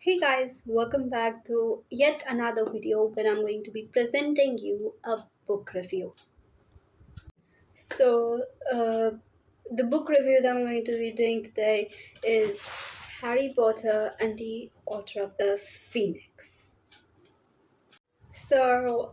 Hey guys, welcome back to yet another video where I'm going to be presenting you a book review. So, the book review that I'm going to be doing today is Harry Potter and the Order of the Phoenix. So,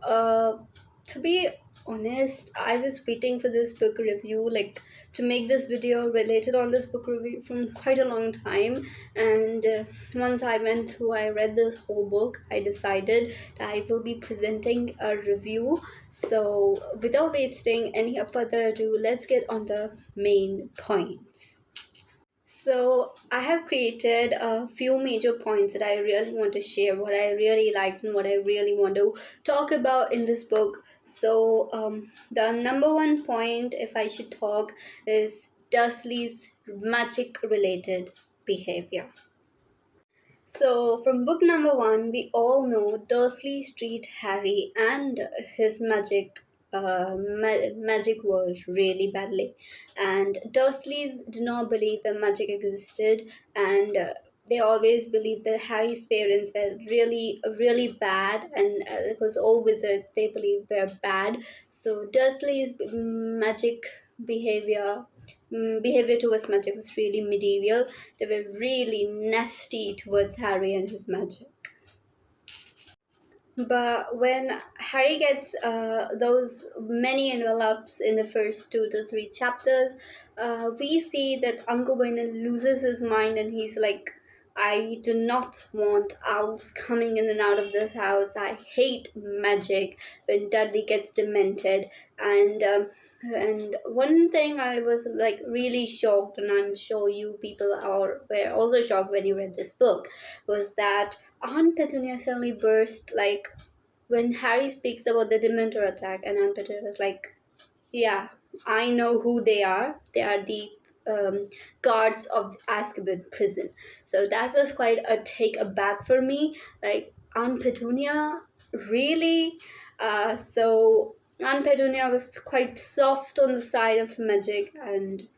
to be honest, I was waiting for this book review, like to make this video related on this book review from quite a long time. And once I went through, I read this whole book, I decided that I will be presenting a review. So, without wasting any further ado, let's get on the main points. So, I have created a few major points that I really want to share, what I really liked, and what I really want to talk about in this book. So, the number one point, if I should talk, is Dursley's magic related behavior. So, from book number one, we all know Dursley's treat Harry and his magic world really badly. And Dursleys do not believe that magic existed, and they always believed that Harry's parents were really bad, and because all wizards they believe were bad. So, Dursley's magic behavior behavior towards magic was really medieval. They were really nasty towards Harry and his magic. But when Harry gets those many envelopes in the first 2 to 3 chapters, we see that Uncle Vernon loses his mind and he's like, I do not want owls coming in and out of this house. I hate magic when Dudley gets demented. And one thing I was like really shocked, and I'm sure you people were also shocked when you read this book, was that Aunt Petunia suddenly burst like when Harry speaks about the Dementor attack, and Aunt Petunia was like, "Yeah, I know who they are. They are the guards of Azkaban prison." So that was quite a take aback for me. Like Aunt Petunia, really? So Aunt Petunia was quite soft on the side of magic, and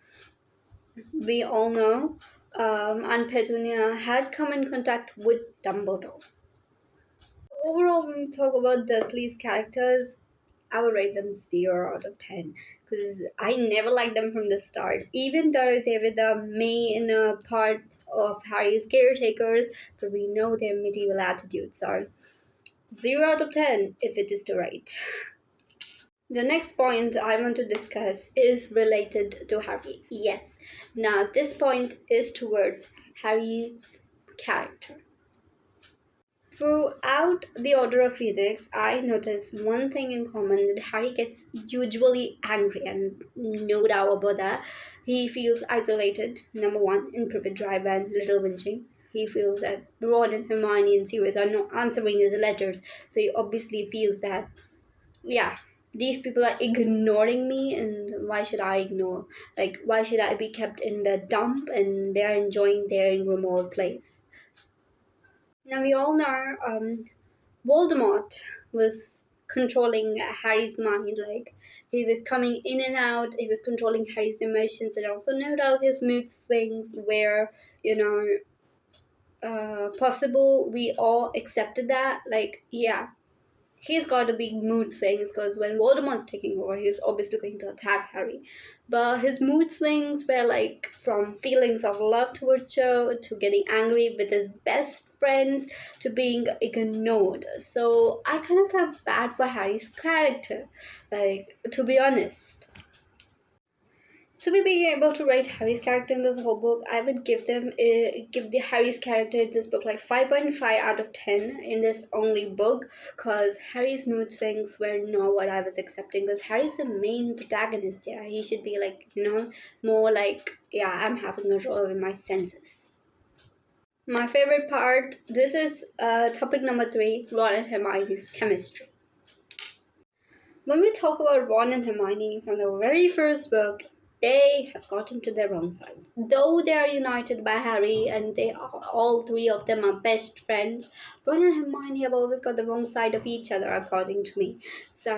we all know Aunt Petunia had come in contact with Dumbledore. Overall, when we talk about Dursley's characters, I would rate them 0 out of 10 because I never liked them from the start. Even though they were the main part of Harry's caretakers, but we know their medieval attitudes are 0 out of 10 if it is to rate. The next point I want to discuss is related to Harry. Yes. Now, this point is towards Harry's character. Throughout the Order of Phoenix, I noticed one thing in common that Harry gets usually angry, and no doubt about that. He feels isolated, number one, in Privet Drive and Little Whinging. He feels that Ron and Hermione and Sirius are not answering his letters, so he obviously feels that, yeah, these people are ignoring me, and why should I ignore? Like, why should I be kept in the dump and they're enjoying their remote place? Now, we all know Voldemort was controlling Harry's mind. Like he was coming in and out. He was controlling Harry's emotions, and also no doubt his mood swings were, you possible. We all accepted that. Like, yeah, he's got a big mood swings because when Voldemort's taking over, he's obviously going to attack Harry. But his mood swings were like from feelings of love towards Cho to getting angry with his best friends to being ignored. So I kind of felt bad for Harry's character, like to be honest. To be being able to write Harry's character in this whole book, I would give the Harry's character in this book like 5.5 out of 10 in this only book, because Harry's mood swings were not what I was accepting. Because Harry's the main protagonist. Yeah, he should be like more like, yeah, I'm having control over my senses. My favorite part. This is topic number 3: Ron and Hermione's chemistry. When we talk about Ron and Hermione from the very first book, they have gotten to their wrong sides. Though they are united by Harry and they are, all three of them are best friends, Ron and Hermione have always got the wrong side of each other, according to me. So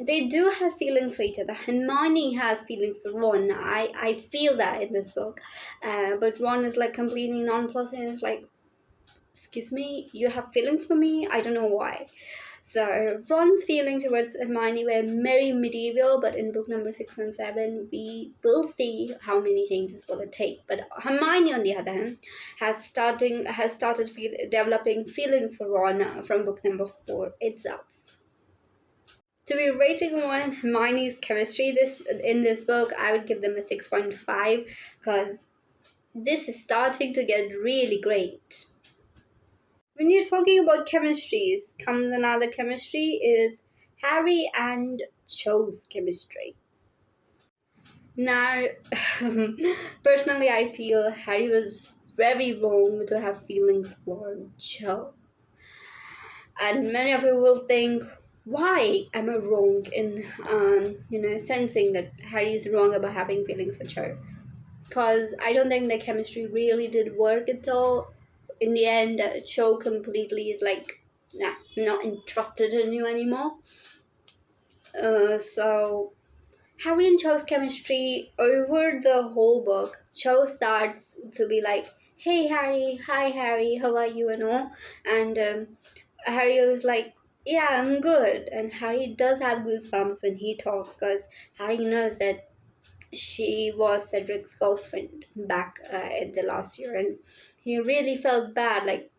they do have feelings for each other. Hermione has feelings for Ron. I feel that in this book. But Ron is like completely nonplussed and is like, excuse me, you have feelings for me? I don't know why. So Ron's feelings towards Hermione were very medieval, but in book number 6 and 7, we will see how many changes will it take. But Hermione, on the other hand, has started developing feelings for Ron from book number 4 itself. To be rating one Hermione's chemistry this book, I would give them a 6.5 because this is starting to get really great. When you're talking about chemistries, comes another chemistry is Harry and Cho's chemistry. Now, personally, I feel Harry was very wrong to have feelings for Cho. And many of you will think, why am I wrong in, sensing that Harry is wrong about having feelings for Cho? Because I don't think the chemistry really did work at all. In the end, Cho completely is like, nah, I'm not interested in you anymore. So Harry and Cho's chemistry over the whole book, Cho starts to be like, hey Harry, hi Harry, how are you and all? And Harry was like, yeah, I'm good. And Harry does have goosebumps when he talks because Harry knows that she was Cedric's girlfriend back in the last year, and he really felt bad. Like,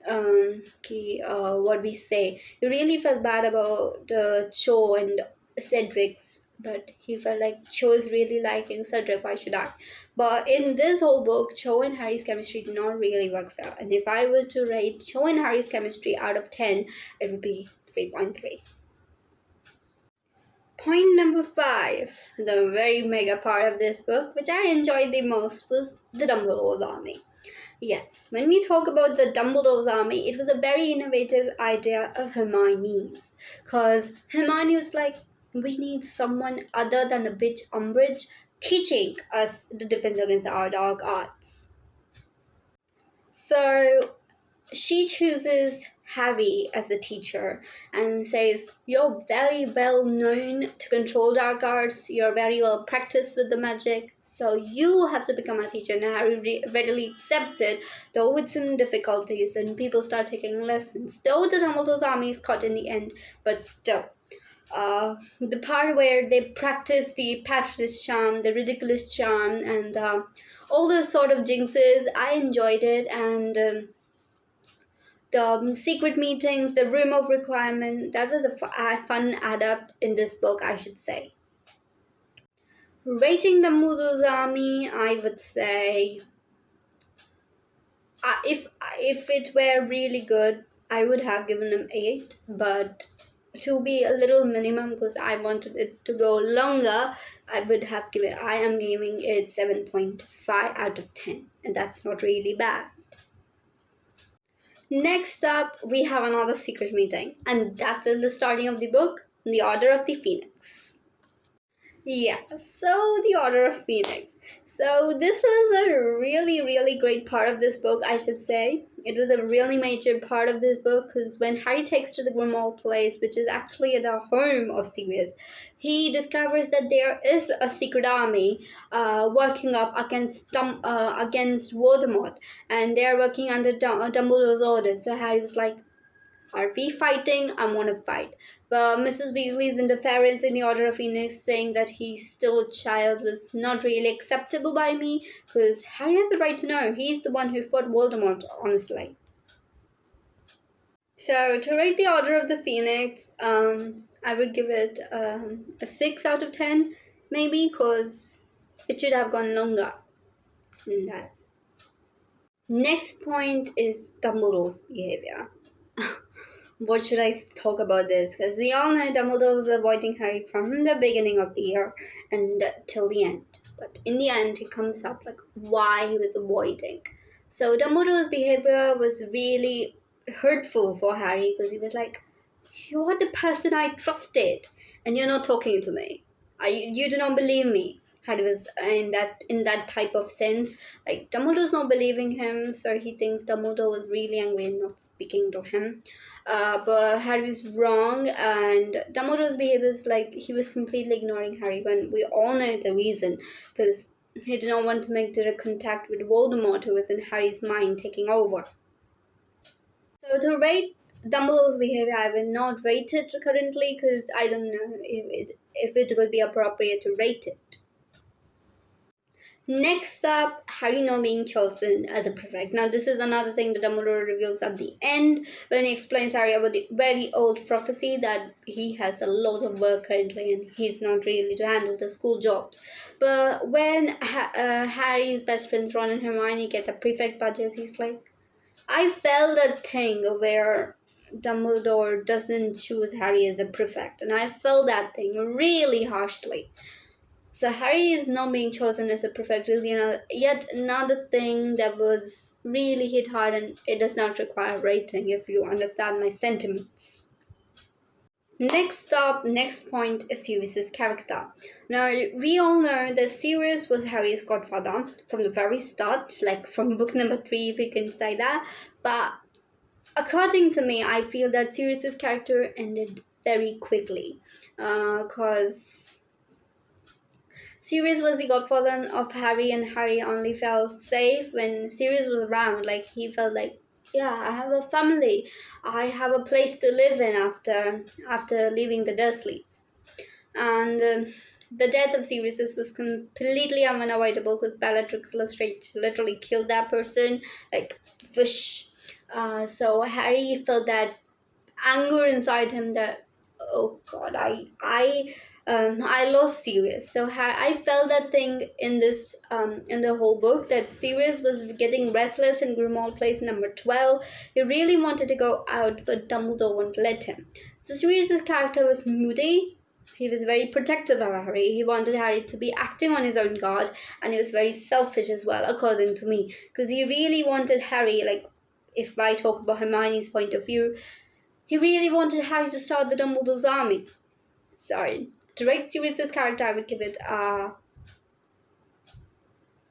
what we say, he really felt bad about Cho and Cedric's, but he felt like Cho is really liking Cedric. Why should I? But in this whole book, Cho and Harry's chemistry did not really work well. And if I was to rate Cho and Harry's chemistry out of 10, it would be 3.3. Point number 5, the very mega part of this book, which I enjoyed the most, was the Dumbledore's Army. Yes, when we talk about the Dumbledore's Army, it was a very innovative idea of Hermione's. Because Hermione was like, we need someone other than the bitch Umbridge teaching us the defense against our dark arts. So she chooses Harry as a teacher and says, you're very well known to control dark arts, you're very well practiced with the magic, so you have to become a teacher. And Harry readily accepted, though with some difficulties, and people start taking lessons. Though the Dumbledore's army is caught in the end, but still. The part where they practice the Patronus charm, the ridiculous charm, and all those sort of jinxes, I enjoyed it. And the secret meetings, the room of requirement, that was a fun add up in this book, I should say. Rating the Dumbledore's army, I would say, if it were really good, I would have given them 8, but to be a little minimum, because I wanted it to go longer, I am giving it 7.5 out of 10, and that's not really bad. Next up, we have another secret meeting, and that's in the starting of the book, The Order of the Phoenix. Yeah, so the Order of Phoenix. So this was a really, really great part of this book, I should say. It was a really major part of this book because when Harry takes to the Grimmauld place, which is actually the home of Sirius, he discovers that there is a secret army working up against Voldemort, and they're working under Dumbledore's orders. So Harry was like, are we fighting? I want to fight. But Mrs. Weasley's interference in the Order of Phoenix, saying that he's still a child, was not really acceptable by me, because Harry has the right to know. He's the one who fought Voldemort, honestly. So, to rate the Order of the Phoenix, I would give it a 6 out of 10, maybe, because it should have gone longer than that. Next point is Dumbledore's behavior. What should I talk about this? Because we all know Dumbledore was avoiding Harry from the beginning of the year and till the end. But in the end, it comes up like why he was avoiding. So Dumbledore's behavior was really hurtful for Harry because he was like, you're the person I trusted and you're not talking to me. You do not believe me. Harry was in that type of sense. Like Dumbledore's not believing him, so he thinks Dumbledore was really angry and not speaking to him. But Harry's wrong, and Dumbledore's behavior is like he was completely ignoring Harry when we all know the reason, because he did not want to make direct contact with Voldemort, who was in Harry's mind taking over. So to rate Dumbledore's behavior, I will not rate it currently because I don't know if it would be appropriate to rate it. Next up, Harry now being chosen as a prefect. Now, this is another thing that Dumbledore reveals at the end when he explains Harry about the very old prophecy that he has a lot of work currently and he's not really to handle the school jobs. But when Harry's best friends Ron and Hermione get the prefect badges, he's like, I felt that thing where Dumbledore doesn't choose Harry as a prefect, and I felt that thing really harshly. So Harry is not being chosen as a prefect is yet another thing that was really hit hard, and it does not require rating if you understand my sentiments. Next up, next point is Sirius's character. Now we all know that Sirius was Harry's godfather from the very start, like from book number 3, if we can say that. But according to me, I feel that Sirius's character ended very quickly, because Sirius was the godfather of Harry, and Harry only felt safe when Sirius was around. Like he felt like, yeah, I have a family, I have a place to live in after leaving the Dursleys, and the death of Sirius was completely unavoidable because Bellatrix Lestrange literally killed that person, like, whoosh. So Harry felt that anger inside him that, oh god, I lost Sirius. So I felt that thing in this in the whole book, that Sirius was getting restless in Grimmauld Place number 12. He really wanted to go out, but Dumbledore wouldn't let him. So Sirius's character was moody. He was very protective of Harry. He wanted Harry to be acting on his own guard, and he was very selfish as well, according to me, because he really wanted Harry, like, if I talk about Hermione's point of view, he really wanted Harry to start the Dumbledore's army. Sorry. To rate Sirius's character, I would give it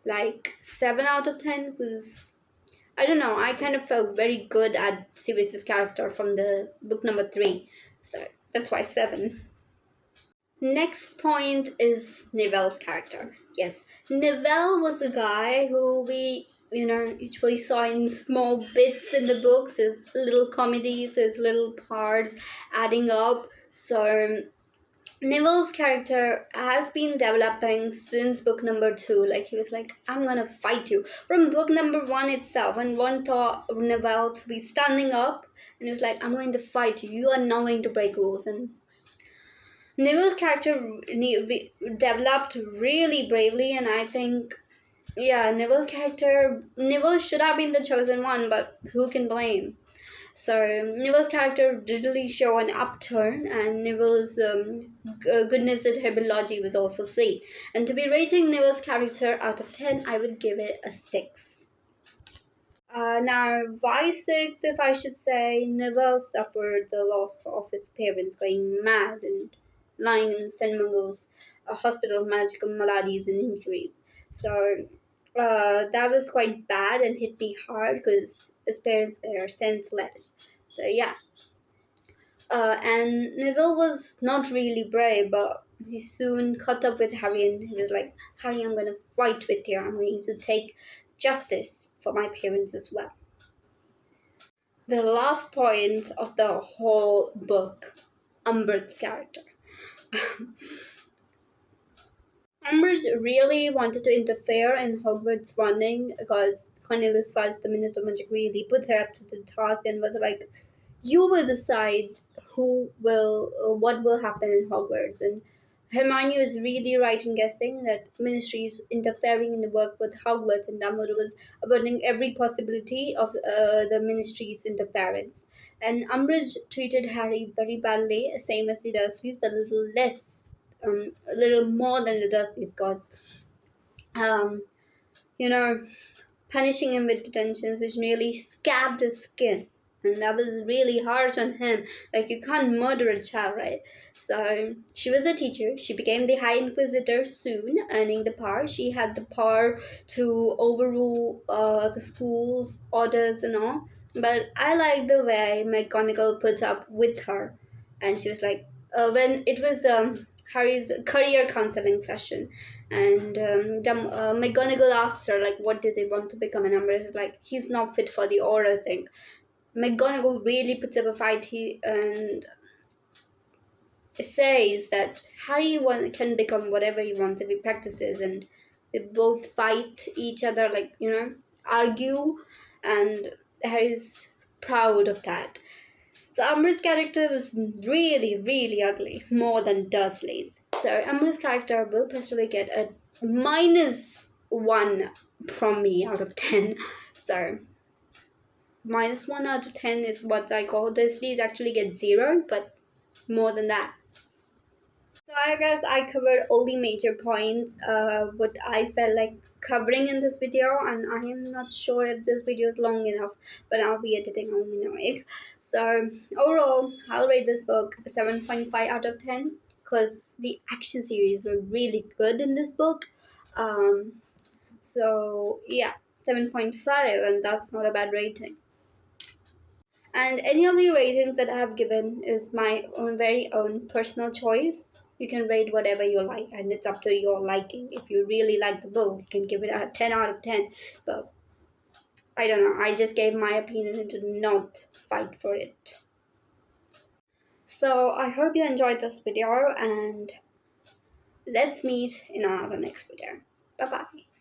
like 7 out of 10, because I don't know, I kind of felt very good at Sirius's character from the book number 3. So that's why 7. Next point is Neville's character. Yes, Neville was the guy who we, usually saw in small bits in the books, his little comedies, his little parts adding up. So Neville's character has been developing since book number 2. Like, he was like, I'm gonna fight you. From book number 1 itself, when one thought Neville to be standing up, and he was like, I'm going to fight you. You are not going to break rules. And Neville's character developed really bravely, and I think, yeah, Neville should have been the chosen one, but who can blame? So Neville's character did really show an upturn, and Neville's goodness at herbology was also seen. And to be rating Neville's character out of 10, I would give it a 6. Now, why 6, if I should say? Neville suffered the loss of his parents going mad and lying in St. Mungo's hospital of magical maladies and injuries. So that was quite bad and hit me hard because his parents were senseless. So yeah. And Neville was not really brave, but he soon caught up with Harry, and he was like, Harry, I'm going to fight with you. I'm going to take justice for my parents as well. The last point of the whole book, Umbridge's character. Umbridge really wanted to interfere in Hogwarts running because Cornelius Fudge, the Minister of Magic, really put her up to the task and was like, you will decide what will happen in Hogwarts. And Hermione was really right in guessing that Ministry is interfering in the work with Hogwarts, and Dumbledore was avoiding every possibility of the Ministry's interference. And Umbridge treated Harry very badly, same as the Dursleys, but a little more than the Dursleys, because, um, you know, punishing him with detentions, which nearly scabbed his skin. And that was really harsh on him. Like, you can't murder a child, right? So, she was a teacher. She became the High Inquisitor soon, earning the power. She had the power to overrule the school's orders and all. But I like the way McGonagall put up with her. And she was like, when it was Harry's career counseling session, and McGonagall asked her, like, what did they want to become, and Umbridge was like, he's not fit for the aura thing. McGonagall really puts up a fight and says that can become whatever he wants if he practices, and they both fight each other, like, argue, and Harry's proud of that. So Umbridge's character was really, really ugly, more than Dursley's. So Umbridge's character will personally get a -1 from me out of 10. So -1 out of 10 is what I call Dursley's actually get 0, but more than that. So I guess I covered all the major points, what I felt like covering in this video, and I am not sure if this video is long enough, but I'll be editing home anyway. So overall, I'll rate this book a 7.5 out of 10 because the action series were really good in this book. So yeah, 7.5, and that's not a bad rating. And any of the ratings that I have given is my own very own personal choice. You can rate whatever you like, and it's up to your liking. If you really like the book, you can give it a 10 out of 10. But I don't know, I just gave my opinion and did not fight for it. So I hope you enjoyed this video, and let's meet in another next video. Bye bye.